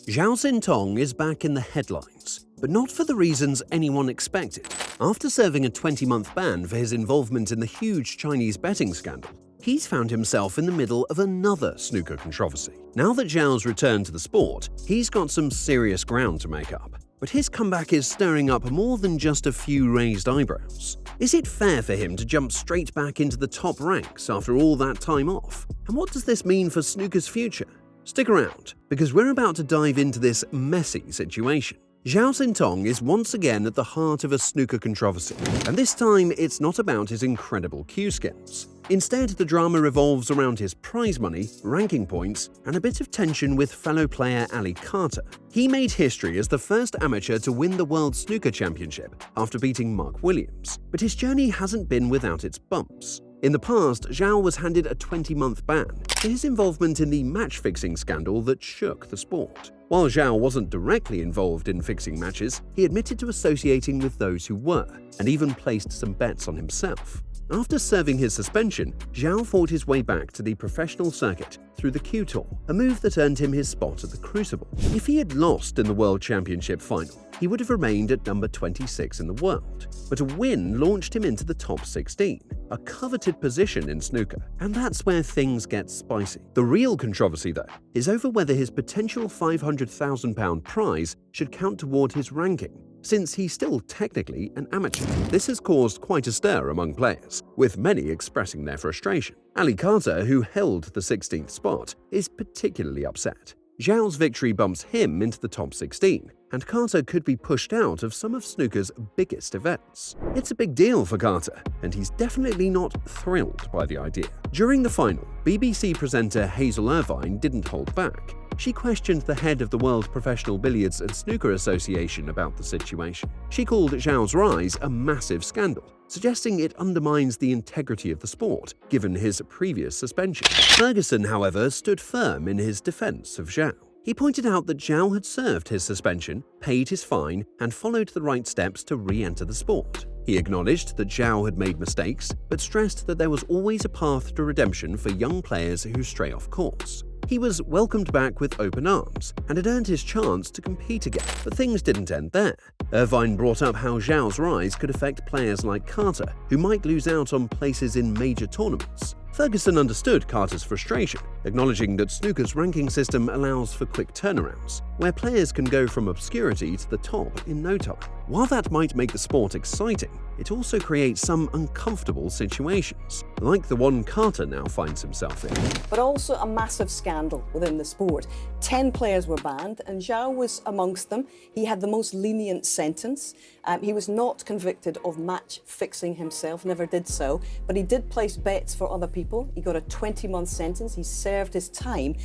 Zhao Xintong is back in the headlines, but not for the reasons anyone expected. After serving a 20-month ban for his involvement in the huge Chinese betting scandal, he's found himself in the middle of another snooker controversy. Now that Zhao's returned to the sport, he's got some serious ground to make up. But his comeback is stirring up more than just a few raised eyebrows. Is it fair for him to jump straight back into the top ranks after all that time off? And what does this mean for snooker's future? Stick around, because we're about to dive into this messy situation. Zhao Xintong is once again at the heart of a snooker controversy, and this time it's not about his incredible cue skills. Instead, the drama revolves around his prize money, ranking points, and a bit of tension with fellow player Ali Carter. He made history as the first amateur to win the World Snooker Championship after beating Mark Williams, but his journey hasn't been without its bumps. In the past, Zhao was handed a 20-month ban for his involvement in the match-fixing scandal that shook the sport. While Zhao wasn't directly involved in fixing matches, he admitted to associating with those who were, and even placed some bets on himself. After serving his suspension, Zhao fought his way back to the professional circuit through the Q Tour, a move that earned him his spot at the Crucible. If he had lost in the World Championship final, he would have remained at number 26 in the world. But a win launched him into the top 16, a coveted position in snooker, and that's where things get spicy. The real controversy, though, is over whether his potential £500,000 prize should count toward his ranking, since he's still technically an amateur. This has caused quite a stir among players, with many expressing their frustration. Ali Carter, who held the 16th spot, is particularly upset. Zhao's victory bumps him into the top 16, and Carter could be pushed out of some of snooker's biggest events. It's a big deal for Carter, and he's definitely not thrilled by the idea. During the final, BBC presenter Hazel Irvine didn't hold back. She questioned the head of the World Professional Billiards and Snooker Association about the situation. She called Zhao's rise a massive scandal, suggesting it undermines the integrity of the sport, given his previous suspension. Ferguson, however, stood firm in his defense of Zhao. He pointed out that Zhao had served his suspension, paid his fine, and followed the right steps to re-enter the sport. He acknowledged that Zhao had made mistakes, but stressed that there was always a path to redemption for young players who stray off course. He was welcomed back with open arms and had earned his chance to compete again, but things didn't end there. Irvine brought up how Zhao's rise could affect players like Carter, who might lose out on places in major tournaments. Ferguson understood Carter's frustration, acknowledging that snooker's ranking system allows for quick turnarounds, where players can go from obscurity to the top in no time. While that might make the sport exciting, it also creates some uncomfortable situations, like the one Carter now finds himself in. But also a massive scandal within the sport. 10 players were banned, and Zhao was amongst them. He had the most lenient sentence. He was not convicted of match fixing himself, never did so, but he did place bets for other people. He got a 20-month sentence. He served his time.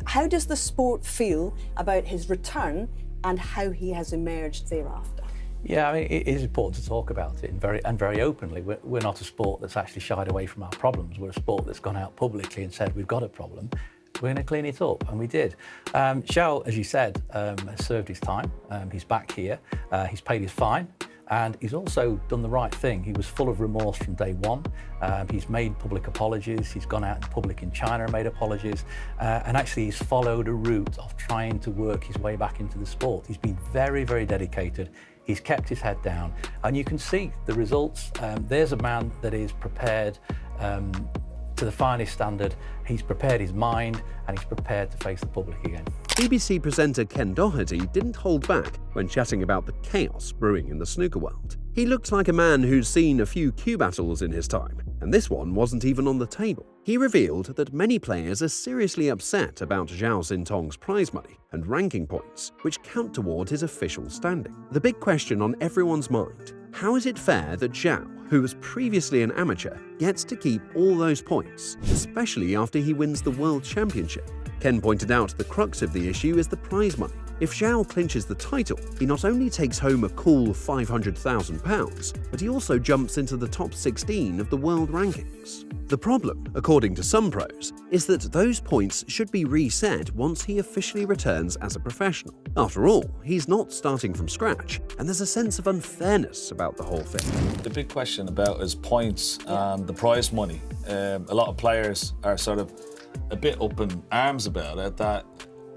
How does the sport feel about his return and how he has emerged thereafter? Yeah, I mean, it is important to talk about it and very openly. We're not a sport that's actually shied away from our problems. We're a sport that's gone out publicly and said we've got a problem. We're going to clean it up, and we did. Zhao, as you said, has served his time. He's back here. He's paid his fine. And he's also done the right thing. He was full of remorse from day one. He's made public apologies. He's gone out in public in China and made apologies. And actually, he's followed a route of trying to work his way back into the sport. He's been very, very dedicated. He's kept his head down. And you can see the results. There's a man that is prepared to the finest standard. He's prepared his mind, and he's prepared to face the public again. BBC presenter Ken Doherty didn't hold back when chatting about the chaos brewing in the snooker world. He looked like a man who's seen a few cue battles in his time, and this one wasn't even on the table. He revealed that many players are seriously upset about Zhao Xintong's prize money and ranking points, which count toward his official standing. The big question on everyone's mind: how is it fair that Zhao, who was previously an amateur, gets to keep all those points, especially after he wins the World Championship? Ken pointed out the crux of the issue is the prize money. If Zhao clinches the title, he not only takes home a cool £500,000, but he also jumps into the top 16 of the world rankings. The problem, according to some pros, is that those points should be reset once he officially returns as a professional. After all, he's not starting from scratch, and there's a sense of unfairness about the whole thing. The big question about his points and the prize money. A lot of players are sort of a bit up in arms about it, that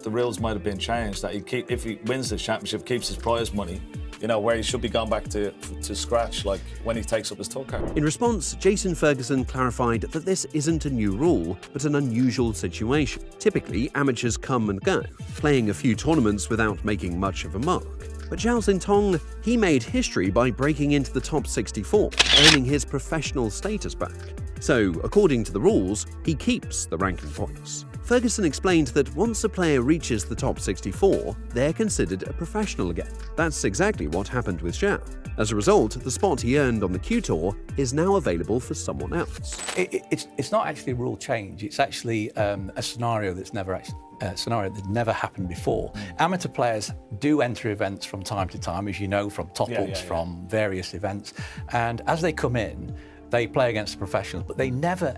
the rules might have been changed, that if he wins this championship, keeps his prize money, you know, where he should be going back to scratch, like when he takes up his tour card. In response, Jason Ferguson clarified that this isn't a new rule, but an unusual situation. Typically, amateurs come and go, playing a few tournaments without making much of a mark. But Zhao Xintong, he made history by breaking into the top 64, earning his professional status back. So, according to the rules, he keeps the ranking points. Ferguson explained that once a player reaches the top 64, they're considered a professional again. That's exactly what happened with Zhao. As a result, the spot he earned on the Q Tour is now available for someone else. It's not actually a rule change. It's actually a scenario that's never happened before. Amateur players do enter events from time to time, as you know, from top-ups, from various events. And as they come in, they play against the professionals, but they never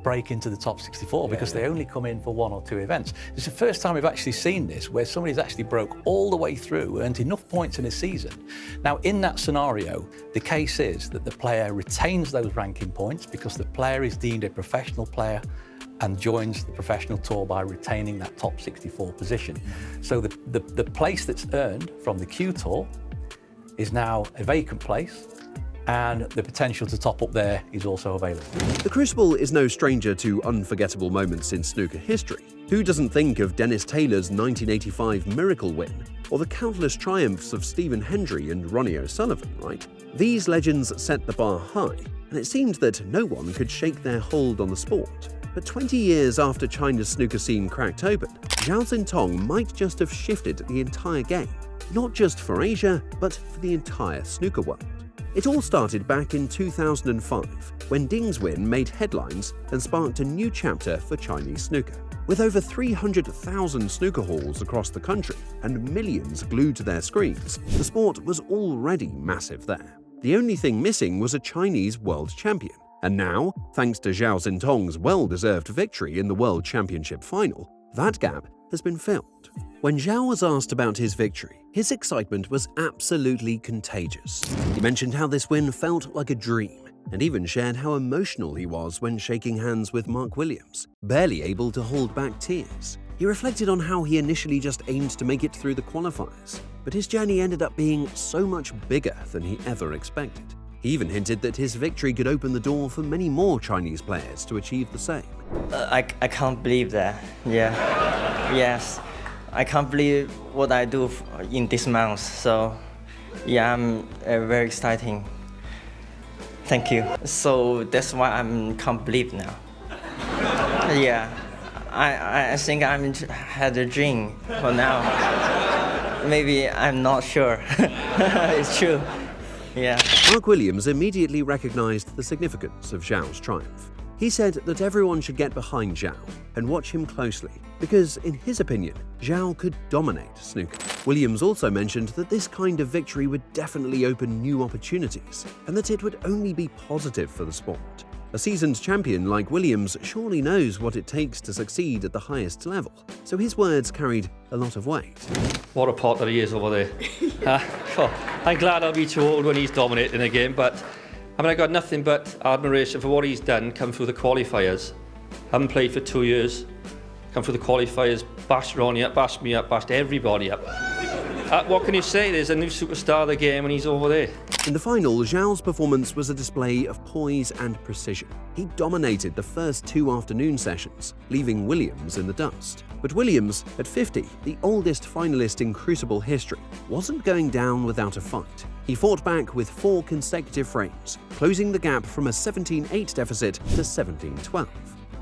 break into the top 64 because they only come in for 1 or 2 events. It's the first time we've actually seen this, where somebody's actually broke all the way through, earned enough points in a season. Now, in that scenario, the case is that the player retains those ranking points because the player is deemed a professional player and joins the professional tour by retaining that top 64 position. So the place that's earned from the Q Tour is now a vacant place, and the potential to top up there is also available. The Crucible is no stranger to unforgettable moments in snooker history. Who doesn't think of Dennis Taylor's 1985 Miracle win, or the countless triumphs of Stephen Hendry and Ronnie O'Sullivan, right? These legends set the bar high, and it seemed that no one could shake their hold on the sport. But 20 years after China's snooker scene cracked open, Zhao Xintong might just have shifted the entire game, not just for Asia, but for the entire snooker world. It all started back in 2005, when Ding's win made headlines and sparked a new chapter for Chinese snooker. With over 300,000 snooker halls across the country and millions glued to their screens, the sport was already massive there. The only thing missing was a Chinese world champion. And now, thanks to Zhao Xintong's well-deserved victory in the World Championship final, that gap has been filled. When Zhao was asked about his victory, his excitement was absolutely contagious. He mentioned how this win felt like a dream, and even shared how emotional he was when shaking hands with Mark Williams, barely able to hold back tears. He reflected on how he initially just aimed to make it through the qualifiers, but his journey ended up being so much bigger than he ever expected. He even hinted that his victory could open the door for many more Chinese players to achieve the same. I can't believe that. Yes. I can't believe what I do in this month. So, yeah, I'm very exciting. Thank you. So that's why I can't believe now. Yeah, I think I had a dream for now. Maybe I'm not sure. It's true. Yeah. Mark Williams immediately recognized the significance of Zhao's triumph. He said that everyone should get behind Zhao and watch him closely, because in his opinion, Zhao could dominate snooker. Williams also mentioned that this kind of victory would definitely open new opportunities, and that it would only be positive for the sport. A seasoned champion like Williams surely knows what it takes to succeed at the highest level, so his words carried a lot of weight. What a pot that he is over there. I'm glad I'll be too old when he's dominating a game, but I mean, I got nothing but admiration for what he's done, come through the qualifiers. Haven't played for 2 years, come through the qualifiers, bashed Ronnie up, bashed me up, bashed everybody up. What can you say? There's a new superstar of the game and he's over there. In the final, Zhao's performance was a display of poise and precision. He dominated the first 2 afternoon sessions, leaving Williams in the dust. But Williams, at 50, the oldest finalist in Crucible history, wasn't going down without a fight. He fought back with 4 consecutive frames, closing the gap from a 17-8 deficit to 17-12.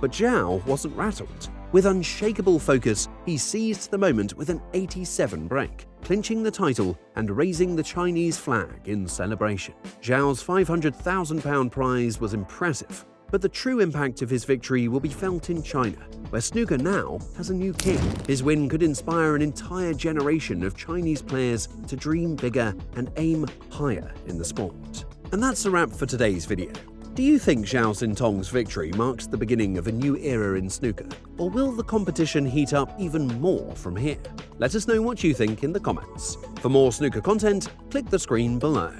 But Zhao wasn't rattled. With unshakable focus, he seized the moment with an 87 break, clinching the title and raising the Chinese flag in celebration. Zhao's £500,000 prize was impressive, but the true impact of his victory will be felt in China, where snooker now has a new king. His win could inspire an entire generation of Chinese players to dream bigger and aim higher in the sport. And that's a wrap for today's video. Do you think Zhao Xintong's victory marks the beginning of a new era in snooker? Or will the competition heat up even more from here? Let us know what you think in the comments. For more snooker content, click the screen below.